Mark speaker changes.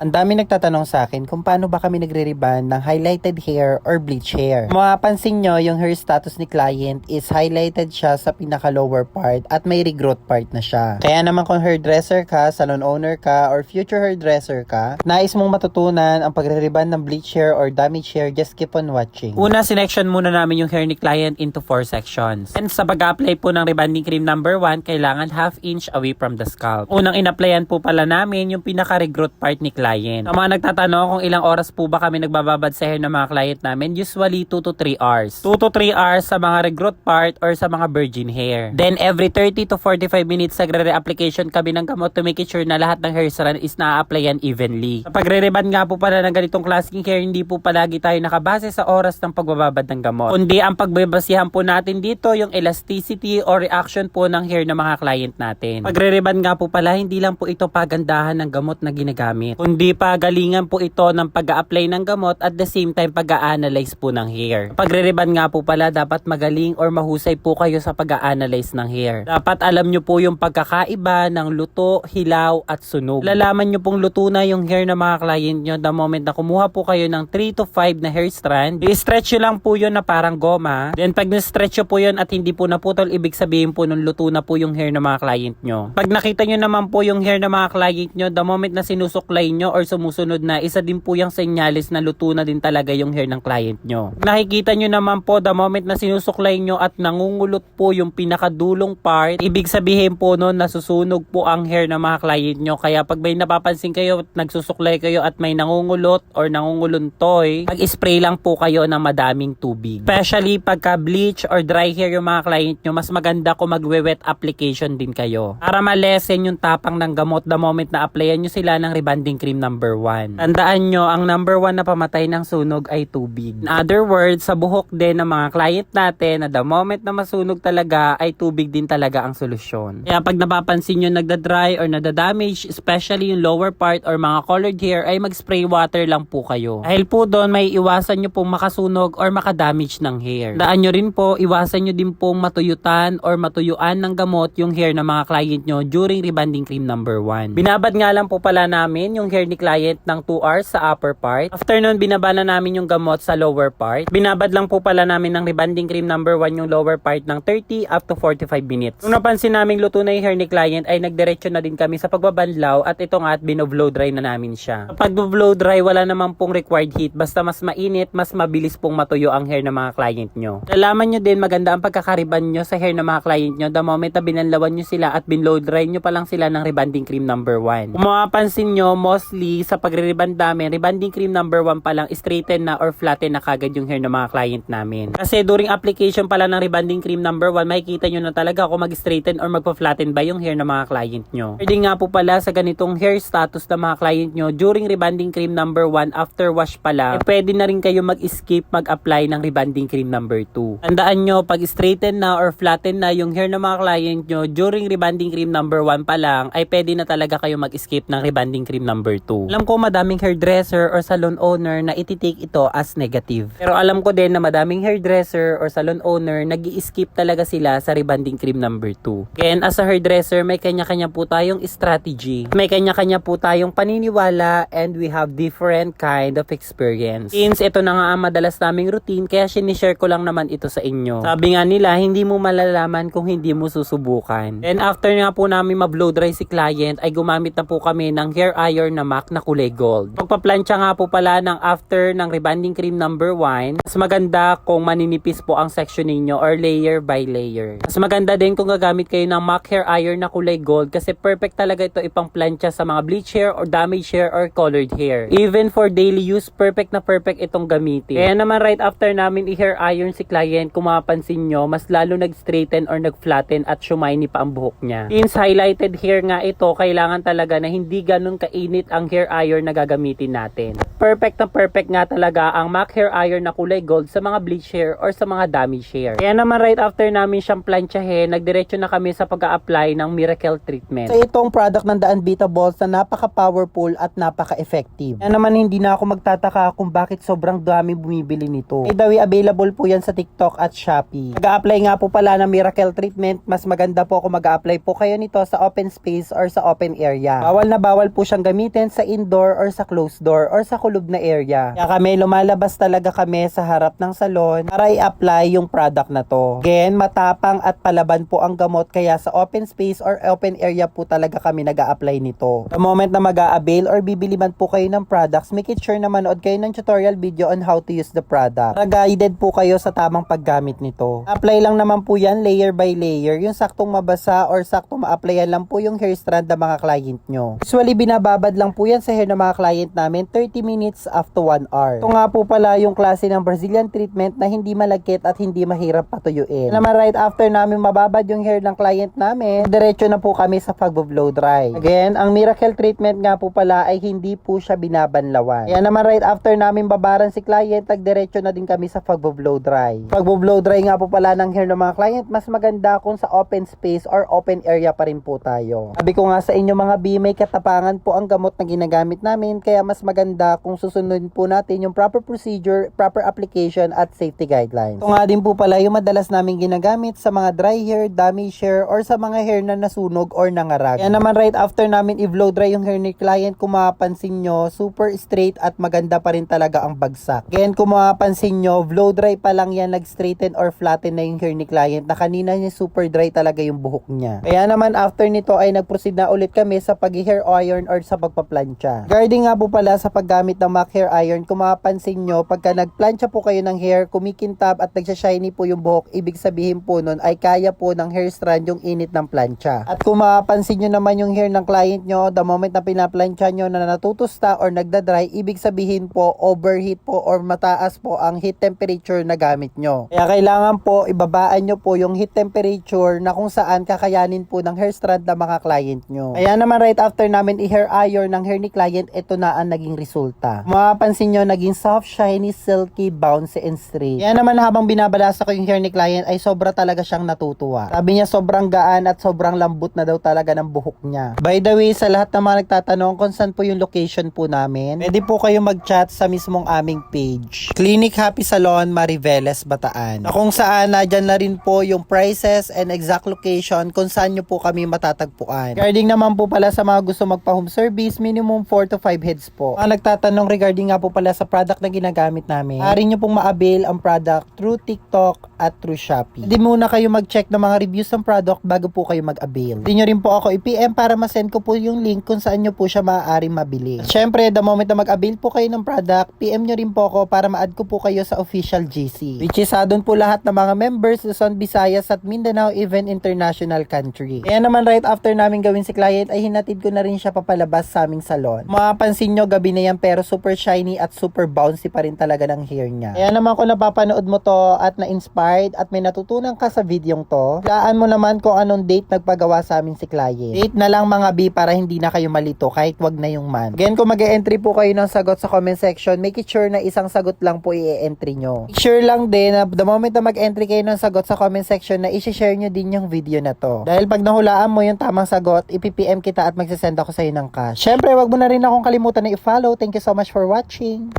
Speaker 1: Ang dami nagtatanong sa akin kung paano ba kami nagre-rebond ng highlighted hair or bleach hair. Kung mapapansin nyo, yung hair status ni client is highlighted siya sa pinaka-lower part at may regrowth part na siya. Kaya naman kung hairdresser ka, salon owner ka, or future hairdresser ka, nais mong matutunan ang pagre-rebond ng bleach hair or damage hair, just keep on watching.
Speaker 2: Una, sinection muna namin yung hair ni client into 4 sections. And sa pag-apply po ng rebonding cream number 1, kailangan half inch away from the scalp. Unang in-applyan po pala namin yung pinaka-regrowth part ni client. Sa mga nagtatanong kung ilang oras po ba kami nagbababad sa hair ng mga client namin, usually 2 to 3 hours. 2 to 3 hours sa mga regrowth part or sa mga virgin hair. Then every 30 to 45 minutes nagre-reapplication kami ng gamot to make sure na lahat ng hair strand is na-applyan evenly. Sa pagre-rebond nga po pala ng ganitong klaseng hair, hindi po palagi tayo nakabase sa oras ng pagbababad ng gamot. Kundi ang pagbabasihan po natin dito yung elasticity or reaction po ng hair ng mga client natin. Pagre-rebond nga po pala, hindi lang po ito pagandahan ng gamot na ginagamit, kundi pagalingan po ito ng pag-a-apply ng gamot at the same time pag-a-analyze po ng hair. Pagre-rebond nga po pala, dapat magaling or mahusay po kayo sa pag-a-analyze ng hair. Dapat alam nyo po yung pagkakaiba ng luto, hilaw at sunog. Lalaman nyo pong luto na yung hair ng mga client nyo the moment na kumuha po kayo ng 3 to 5 na hair strand. I-stretch nyo lang po yun na parang goma. Then pag na-stretch nyo po yun at hindi po naputol, ibig sabihin po nung luto na po yung hair ng mga client nyo. Pag nakita nyo naman po yung hair ng mga client nyo, the moment na sinusuklay nyo or sumusunod na, isa din po yung senyales na luto na din talaga yung hair ng client nyo. Nakikita nyo naman po the moment na sinusuklay nyo at nangungulot po yung pinakadulong part, ibig sabihin po nun nasusunog po ang hair ng mga client nyo. Kaya pag may napapansin kayo, nagsusuklay kayo at may nangungulot or nangunguluntoy, mag-spray lang po kayo ng madaming tubig. Especially pagka bleach or dry hair yung mga client nyo, mas maganda kung magwe-wet application din kayo para malesen yung tapang ng gamot the moment na applyan nyo sila ng rebonding cream number 1. Tandaan nyo, ang number 1 na pamatay ng sunog ay tubig. In other words, sa buhok din ng mga client natin na the moment na masunog talaga ay tubig din talaga ang solusyon. Kaya pag napapansin nyo nagda-dry or nadadamage, especially yung lower part or mga colored hair, ay mag-spray water lang po kayo. Dahil po doon, may iwasan nyo pong makasunog or makadamage ng hair. Daan nyo rin po, iwasan nyo din pong matuyutan or matuyuan ng gamot yung hair ng mga client nyo during rebonding cream number 1. Binabad nga lang po pala namin yung hair ni client ng 2 hours sa upper part. After nun, binaba na namin yung gamot sa lower part. Binabad lang po pala namin ng rebonding cream number 1 yung lower part ng 30 up to 45 minutes. Nung napansin namin luto na yung hair ni client, ay nagdiretso na din kami sa pagbabanlaw at ito nga at binoblow dry na namin siya. Kapag blow dry, wala naman pong required heat. Basta mas mainit, mas mabilis pong matuyo ang hair ng mga client nyo. Lalaman nyo din maganda ang pagkakariban nyo sa hair ng mga client nyo the moment na binanlawan nyo sila at binlow dry nyo pa lang sila ng rebonding cream number 1. Kung mapapansin nyo, mostly sa pagre-rebond namin, rebonding cream number 1 pa lang straighten na or flatten na kagad yung hair ng mga client namin. Kasi during application pala ng rebonding cream number 1, makikita nyo na talaga kung mag-straighten or magpa-flatten ba yung hair ng mga client nyo. Pwede nga po pala sa ganitong hair status ng mga client nyo during rebonding cream number 1 after wash pala, pwede na rin kayo mag-skip mag-apply ng rebonding cream number 2. Tandaan nyo, pag straighten na or flatten na yung hair ng mga client nyo during rebonding cream number 1 pa lang, ay pwede na talaga kayo mag-skip ng rebonding cream number 2. Alam ko madaming hairdresser or salon owner na ititake ito as negative. Pero alam ko din na madaming hairdresser or salon owner nag-i-skip talaga sila sa rebonding cream number 2. Again, as a hairdresser, may kanya-kanya po tayong strategy. May kanya-kanya po tayong paniniwala and we have different kind of experience. Since ito na nga ang madalas naming routine, kaya sinishare ko lang naman ito sa inyo. Sabi nga nila, hindi mo malalaman kung hindi mo susubukan. And after nga po namin ma-blow dry si client, ay gumamit na po kami ng hair iron na MAC na kulay gold. Pagpaplansya nga po pala ng after ng rebonding cream number 1, mas maganda kung maninipis po ang section ninyo or layer by layer. Mas maganda din kung gagamit kayo ng MAC hair iron na kulay gold kasi perfect talaga ito ipang plansya sa mga bleach hair or damage hair or colored hair. Even for daily use, perfect na perfect itong gamitin. Kaya naman right after namin i-hair iron si client, kung mapapansin nyo, mas lalo nag-straighten or nag-flatten at shuminy pa ang buhok niya. Since highlighted hair nga ito, kailangan talaga na hindi ganun kainit ang hair iron na gagamitin natin. Perfect na perfect nga talaga ang MAC hair iron na kulay gold sa mga bleach hair or sa mga damage hair. Kaya naman right after namin siyang plansyahin, nagdiretso na kami sa pag-a-apply ng miracle treatment.
Speaker 1: So itong product ng The Unbeatables na napaka-powerful at napaka-effective. Kaya naman hindi na ako magtataka kung bakit sobrang dami bumibili nito. By the way, available po yan sa TikTok at Shopee. Mag-a-apply nga po pala ng miracle treatment, mas maganda po kung mag-a-apply po kayo nito sa open space or sa open area. Bawal na bawal po siyang gamitin yan sa indoor or sa closed door or sa kulob na area. Kaya kami lumalabas talaga kami sa harap ng salon para i-apply yung product na to. Again, matapang at palaban po ang gamot kaya sa open space or open area po talaga kami nag-a-apply nito. The moment na mag-a-avail or bibili man po kayo ng products, make it sure na manood kayo ng tutorial video on how to use the product. Para guided po kayo sa tamang paggamit nito. Apply lang naman po yan layer by layer, yung saktong mabasa or saktong ma-applyan lang po yung hair strand ng mga client nyo. Usually binababad lang po yan sa hair ng mga client namin 30 minutes up to 1 hour. Ito nga po pala yung klase ng Brazilian treatment na hindi malagkit at hindi mahirap patuyuin. Naman right after namin mababad yung hair ng client namin, diretso na po kami sa pag-blow dry. Again, ang miracle treatment nga po pala ay hindi po siya binabanlawan. Kaya naman right after namin babaran si client, diretso na din kami sa pag-blow dry. Pag-blow dry nga po pala ng hair ng mga client, mas maganda kung sa open space or open area pa rin po tayo. Sabi ko nga sa inyo mga B, may katapangan po ang gamot na ginagamit namin, kaya mas maganda kung susunodin po natin yung proper procedure, proper application at safety guidelines. Ito nga din po pala yung madalas namin ginagamit sa mga dry hair, damage hair, or sa mga hair na nasunog or nangarag. Kaya naman right after namin i-blow dry yung hair ni client, kung mapapansin nyo, super straight at maganda pa rin talaga ang bagsak. Again, kung mapapansin nyo, blow dry pa lang yan, nag-straighten or flatten na yung hair ni client na kanina niya super dry talaga yung buhok niya. Kaya naman after nito ay nag-proceed na ulit kami sa pag-hair iron or sa pagpa-plancha. Regarding nga po pala sa paggamit ng MAC hair iron, kung mapapansin nyo, pagka nag-plancha po kayo ng hair, kumikintab at nagsashiny po yung buhok, ibig sabihin po nun ay kaya po ng hair strand yung init ng plancha. At kung mapapansin nyo naman yung hair ng client nyo, the moment na pinaplancha nyo na natutusta or nagda-dry, ibig sabihin po overheat po or mataas po ang heat temperature na gamit nyo. Kaya kailangan po ibabaan nyo po yung heat temperature na kung saan kakayanin po ng hair strand ng mga client nyo. Kaya naman right after namin i-hair iron ng hair ni client, ito na ang naging resulta. Mapapansin nyo, naging soft, shiny, silky, bouncy, and straight. Kaya naman habang binabalasa ko yung hair ni client ay sobra talaga siyang natutuwa. Sabi niya sobrang gaan at sobrang lambot na daw talaga ng buhok niya. By the way, sa lahat ng mga nagtatanong kung saan po yung location po namin, pwede po kayo mag-chat sa mismong aming page. Clinic Happy Salon, Mariveles, Bataan. Na kung saan nadyan na rin po yung prices and exact location kung saan nyo po kami matatagpuan. Regarding naman po pala sa mga gusto magpa-home service, minimum 4 to 5 heads po. Mga nagtatanong regarding nga po pala sa product na ginagamit namin, maaari nyo pong ma-avail ang product through TikTok at through Shopee. Hindi muna kayo mag-check ng mga reviews ng product bago po kayo mag-avail. Hindi nyo rin po ako i-PM para ma-send ko po yung link kung saan nyo po siya maaaring mabili. At syempre, the moment na mag-avail po kayo ng product, PM nyo rin po ako para ma-add ko po kayo sa official GC. Which is doon po lahat ng mga members, Luzon, Visayas at Mindanao, even international country. Kaya naman right after namin gawin si client ay hinatid ko na rin siya papalabas sa aming salon. Mapapansin nyo, gabi na yan pero super shiny at super bouncy pa rin talaga ng hair niya. Kaya naman kung napapanood mo to at na-inspired at may natutunan ka sa videong to, laan mo naman kung anong date nagpagawa sa amin si client. Date na lang mga B para hindi na kayo malito kahit wag na yung month. Again, kung mag-e-entry po kayo ng sagot sa comment section, make it sure na isang sagot lang po i-entry nyo. Make sure lang din na the moment na mag-entry kayo ng sagot sa comment section na i-share nyo din yung video na to. Dahil pag nahulaan mo yung tamang sagot, ipipm kita at magsasend ako sa'yo ng cash. Syempre, wag mo na rin akong kalimutan na i-follow. Thank you so much for watching.